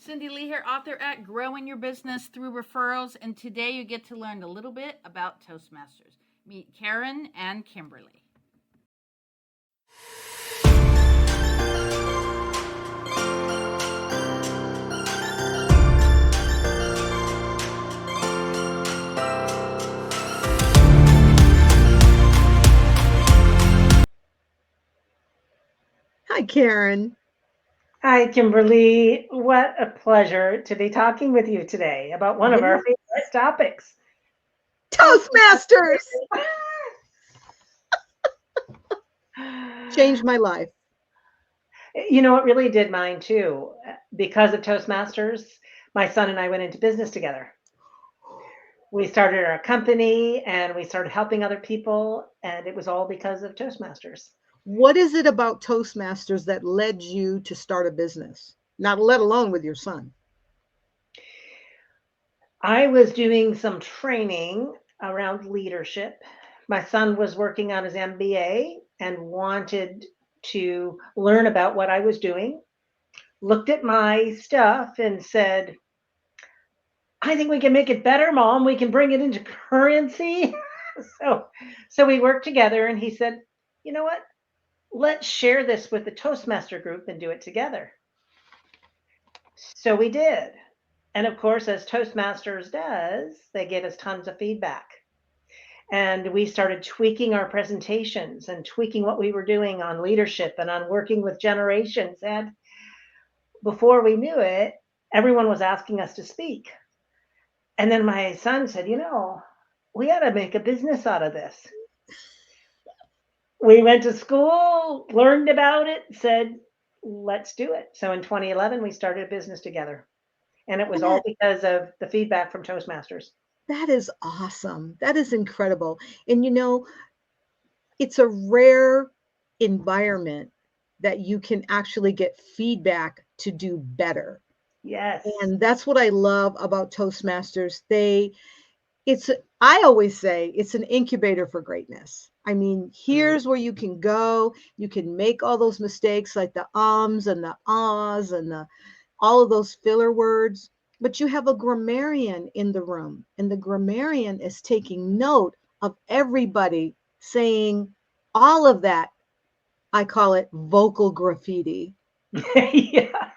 Cindy Lee here, author at Growing Your Business Through Referrals, and today you get to learn a little bit about Toastmasters. Meet Karen and Kimberly. Hi, Karen. Hi, Kimberly. What a pleasure to be talking with you today about one of our favorite topics. Toastmasters! Changed my life. You know, it really did mine too. Because of Toastmasters, my son and I went into business together. We started our company and we started helping other people, and it was all because of Toastmasters. What is it about Toastmasters that led you to start a business? Not let alone with your son. I was doing some training around leadership. My son was working on his MBA and wanted to learn about what I was doing. Looked at my stuff and said, I think we can make it better, Mom. We can bring it into currency. so we worked together and he said, you know what? Let's share this with the Toastmaster group and do it together. So we did. And of course, as Toastmasters does, they gave us tons of feedback. And we started tweaking our presentations and tweaking what we were doing on leadership and on working with generations. And before we knew it, everyone was asking us to speak. And then my son said, you know, we ought to make a business out of this. We went to school, learned about it, said, let's do it. So in 2011, we started a business together. And it was all because of the feedback from Toastmasters. That is awesome. That is incredible. And you know, it's a rare environment that you can actually get feedback to do better. Yes. And that's what I love about Toastmasters. I always say it's an incubator for greatness. I mean, here's where you can go. You can make all those mistakes like the ums and the ahs and all of those filler words, but you have a grammarian in the room, and the grammarian is taking note of everybody saying all of that. I call it vocal graffiti. Yeah.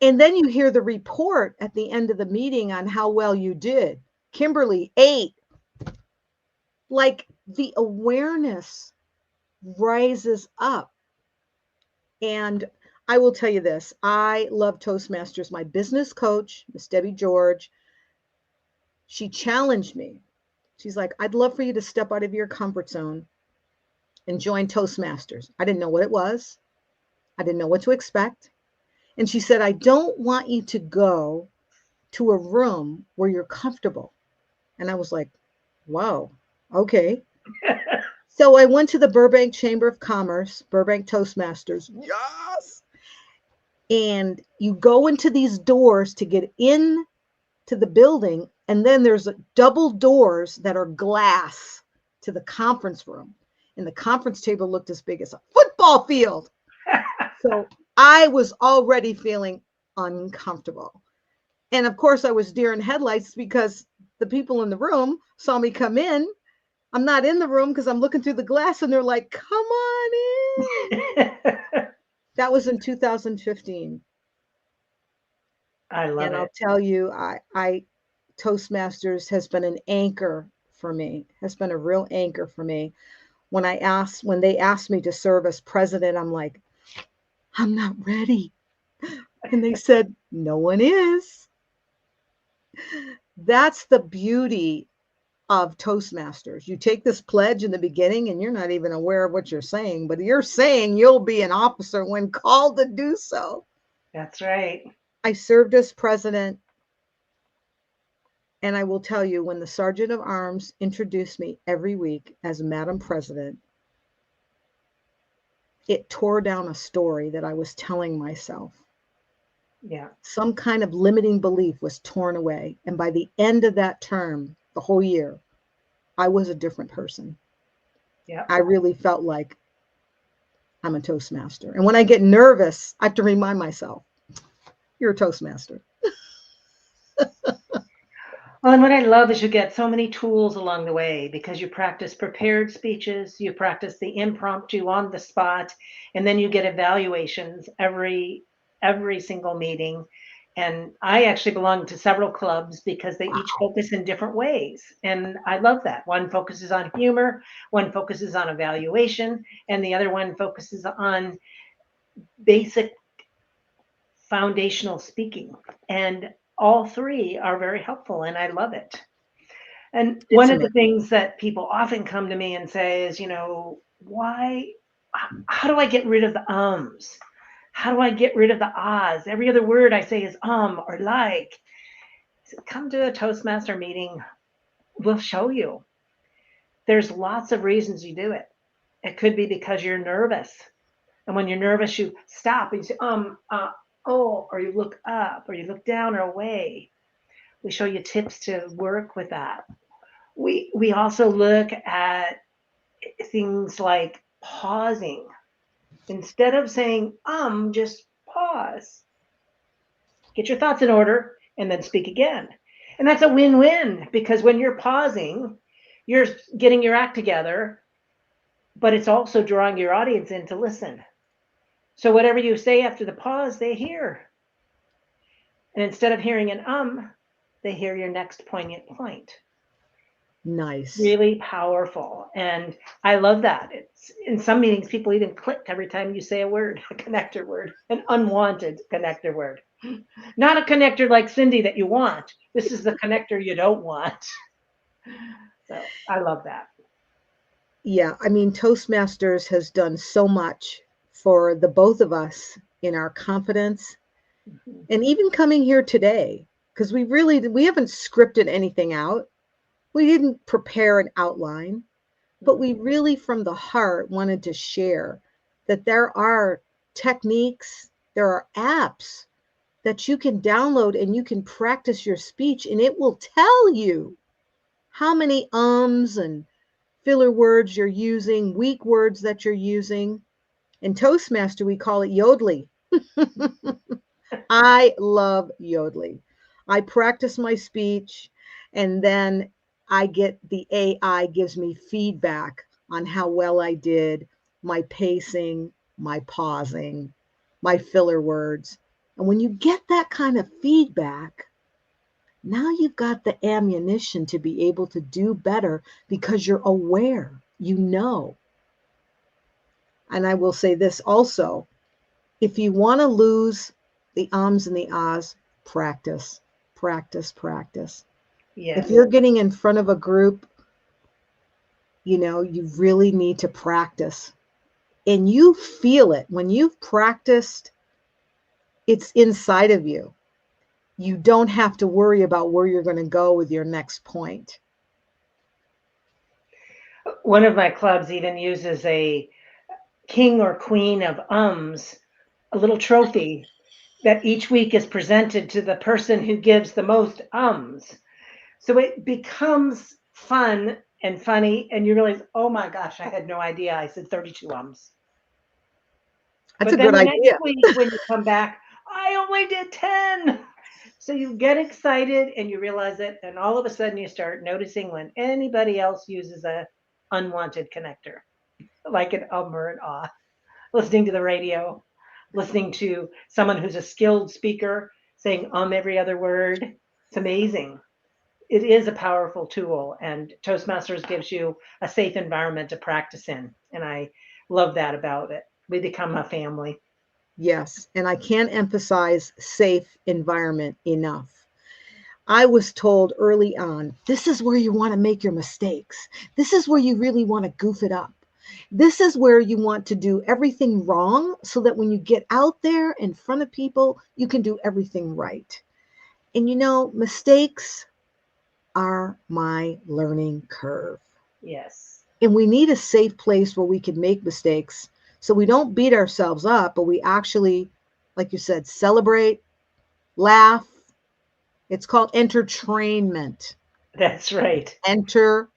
And then you hear the report at the end of the meeting on how well you did. Kimberly, 8. Like the awareness rises up. And I will tell you this, I love Toastmasters. My business coach, Miss Debbie George, she challenged me. She's like, I'd love for you to step out of your comfort zone and join Toastmasters. I didn't know what it was. I didn't know what to expect. And she said, I don't want you to go to a room where you're comfortable. And I was like, wow, okay. So I went to the Burbank Chamber of Commerce, Burbank Toastmasters. Yes. And you go into these doors to get in to the building. And then there's double doors that are glass to the conference room. And the conference table looked as big as a football field. So I was already feeling uncomfortable. And of course, I was deer in headlights because the people in the room saw me come in. I'm not in the room because I'm looking through the glass and they're like, come on in. That was in 2015. I love and it. I'll tell you, I Toastmasters has been an anchor for me, has been a real anchor for me. When they asked me to serve as president, I'm like, I'm not ready. And they said, no one is. That's the beauty of Toastmasters. You take this pledge in the beginning and you're not even aware of what you're saying, but you're saying you'll be an officer when called to do so. That's right. I served as president. And I will tell you, when the Sergeant of Arms introduced me every week as Madam President, it tore down a story that I was telling myself. Yeah. Some kind of limiting belief was torn away. And by the end of that term, the whole year, I was a different person. Yeah. I really felt like I'm a Toastmaster. And when I get nervous, I have to remind myself, You're a Toastmaster. Well, and what I love is you get so many tools along the way because you practice prepared speeches, you practice the impromptu on the spot, and then you get evaluations every single meeting. And I actually belong to several clubs because they each Wow. focus in different ways. And I love that. One focuses on humor, one focuses on evaluation, and the other one focuses on basic foundational speaking. And all three are very helpful, and I love it. And one It's of the amazing. things that people often come to me and say is, why, how do I get rid of the ums? How do I get rid of the ahs? Every other word I say is or like. I said, come to a Toastmaster meeting. We'll show you. There's lots of reasons you do it. It could be because you're nervous. And when you're nervous, you stop and you say, oh, or you look up, or you look down or away. We show you tips to work with that. We also look at things like pausing. Instead of saying, just pause. Get your thoughts in order and then speak again. And that's a win-win because when you're pausing, you're getting your act together, but it's also drawing your audience in to listen. So whatever you say after the pause, they hear. And instead of hearing an they hear your next poignant point. Nice. Really powerful. And I love that. It's in some meetings, people even click every time you say a word, a connector word, an unwanted connector word. Not a connector like Cindy that you want. This is the connector you don't want. So I love that. Yeah, I mean, Toastmasters has done so much for the both of us in our confidence Mhm. and even coming here today because we haven't scripted anything out. We didn't prepare an outline, but we really from the heart wanted to share that there are techniques, there are apps that you can download and you can practice your speech and it will tell you how many ums and filler words you're using, weak words that you're using. In Toastmaster, we call it Yodely. I love Yodely. I practice my speech and then the AI gives me feedback on how well I did, my pacing, my pausing, my filler words. And when you get that kind of feedback, now you've got the ammunition to be able to do better because you're aware, you know. And I will say this also, if you want to lose the ums and the ahs, practice, practice, practice. If Yes. you're getting in front of a group, you really need to practice. And you feel it. When you've practiced, it's inside of you. You don't have to worry about where you're going to go with your next point. One of my clubs even uses a king or queen of ums, a little trophy that each week is presented to the person who gives the most ums. So it becomes fun and funny, and you realize, oh my gosh, I had no idea I said 32 ums. That's But a then good the next idea. week when you come back, I only did 10. So you get excited and you realize it, and all of a sudden you start noticing when anybody else uses a unwanted connector, like an or an ah, listening to the radio, listening to someone who's a skilled speaker saying every other word. It's amazing. It is a powerful tool, and Toastmasters gives you a safe environment to practice in. And I love that about it. We become a family. Yes. And I can't emphasize safe environment enough. I was told early on, this is where you want to make your mistakes. This is where you really want to goof it up. This is where you want to do everything wrong so that when you get out there in front of people, you can do everything right. And mistakes are my learning curve. Yes. And we need a safe place where we can make mistakes so we don't beat ourselves up, but we actually, like you said, celebrate, laugh. It's called entertainment. That's right. Entertainment.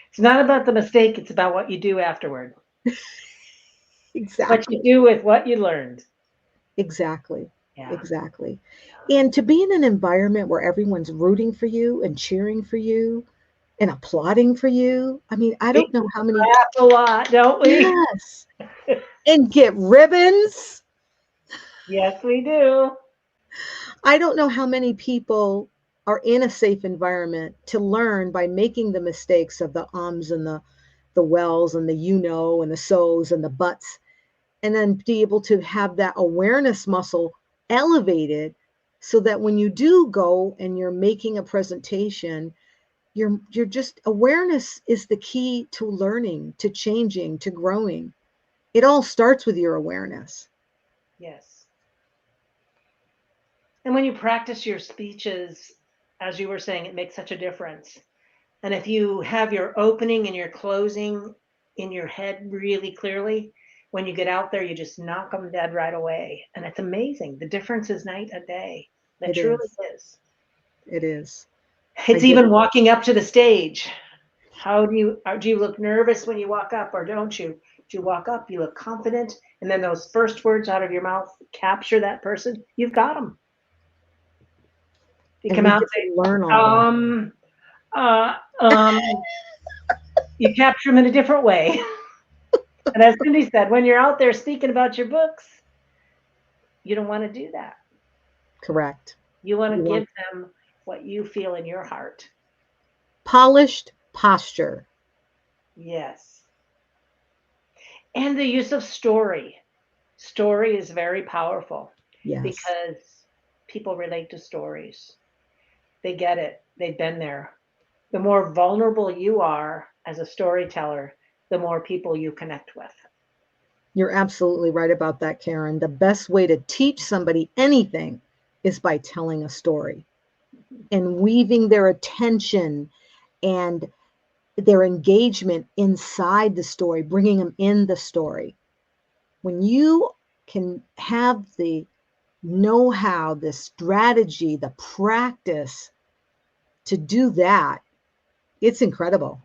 It's not about the mistake, it's about what you do afterward. What you Exactly. do with what you learned. Exactly. Yeah. Exactly. And to be in an environment where everyone's rooting for you and cheering for you and applauding for you. I mean, I We don't know how many. laugh a lot, don't we? Yes. And get ribbons. Yes, we do. I don't know how many people are in a safe environment to learn by making the mistakes of the ums and the wells and the and the so's and the buts, and then be able to have that awareness muscle elevated so that when you do go and you're making a presentation, you're just awareness is the key to learning, to changing, to growing. It all starts with your awareness. Yes. And when you practice your speeches, as you were saying, it makes such a difference. And if you have your opening and your closing in your head really clearly, when you get out there, you just knock them dead right away. And it's amazing. The difference is night and day. It It truly is. is. It is. I It's get even walking up to the stage. How do you look nervous when you walk up or don't you? Do you walk up, you look confident, and then those first words out of your mouth capture that person? You've got them. You and come we out get and to say, learn all that. uh, um, you capture them in a different way. And as Cindy said, when you're out there speaking about your books, you don't want to do that. Correct. You want You to want give them what you feel in your heart. polished posture. Yes. And the use of story. Story is very powerful Yes. because people relate to stories. They get it. They've been there. The more vulnerable you are as a storyteller, the more people you connect with. You're absolutely right about that, Karen. The best way to teach somebody anything is by telling a story and weaving their attention and their engagement inside the story, bringing them in the story. When you can have the know how, the strategy, the practice to do that, it's incredible.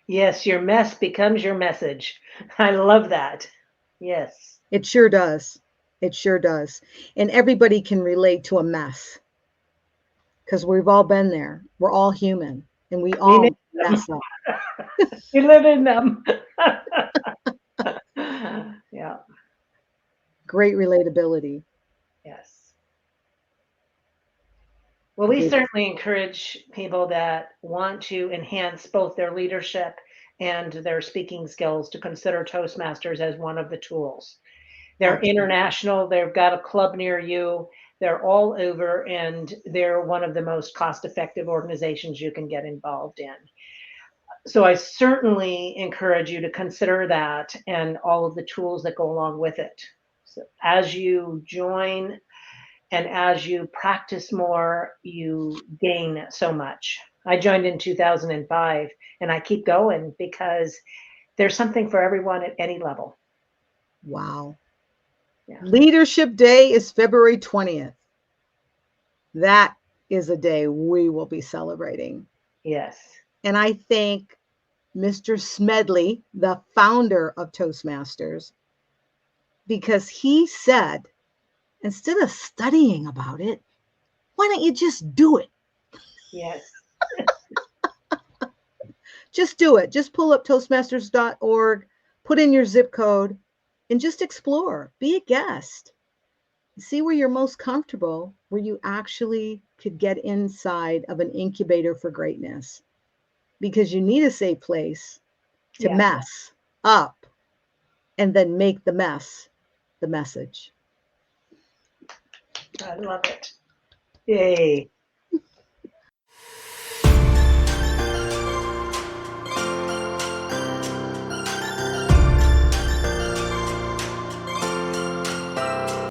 Yes, your mess becomes your message. I love that. Yes. It sure does. It sure does. And everybody can relate to a mess because we've all been there. We're all human and we We all make them. mess up. We live in them. Yeah. Great relatability. Yes. Well, we Great. certainly encourage people that want to enhance both their leadership and their speaking skills to consider Toastmasters as one of the tools. They're Absolutely. international, they've got a club near you, they're all over, and they're one of the most cost effective organizations you can get involved in. So I certainly encourage you to consider that and all of the tools that go along with it. So as you join and as you practice more, you gain so much. I joined in 2005 and I keep going because there's something for everyone at any level. Wow. Yeah. Leadership Day is February 20th. That is a day we will be celebrating. Yes. And I thank Mr. Smedley, the founder of Toastmasters, because he said, instead of studying about it, why don't you just do it? Yes. Just do it. Just pull up toastmasters.org, put in your zip code, and just explore. Be a guest. See where you're most comfortable, where you actually could get inside of an incubator for greatness. Because you need a safe place to Yes. mess up and then make the mess the message. I love it. Yay.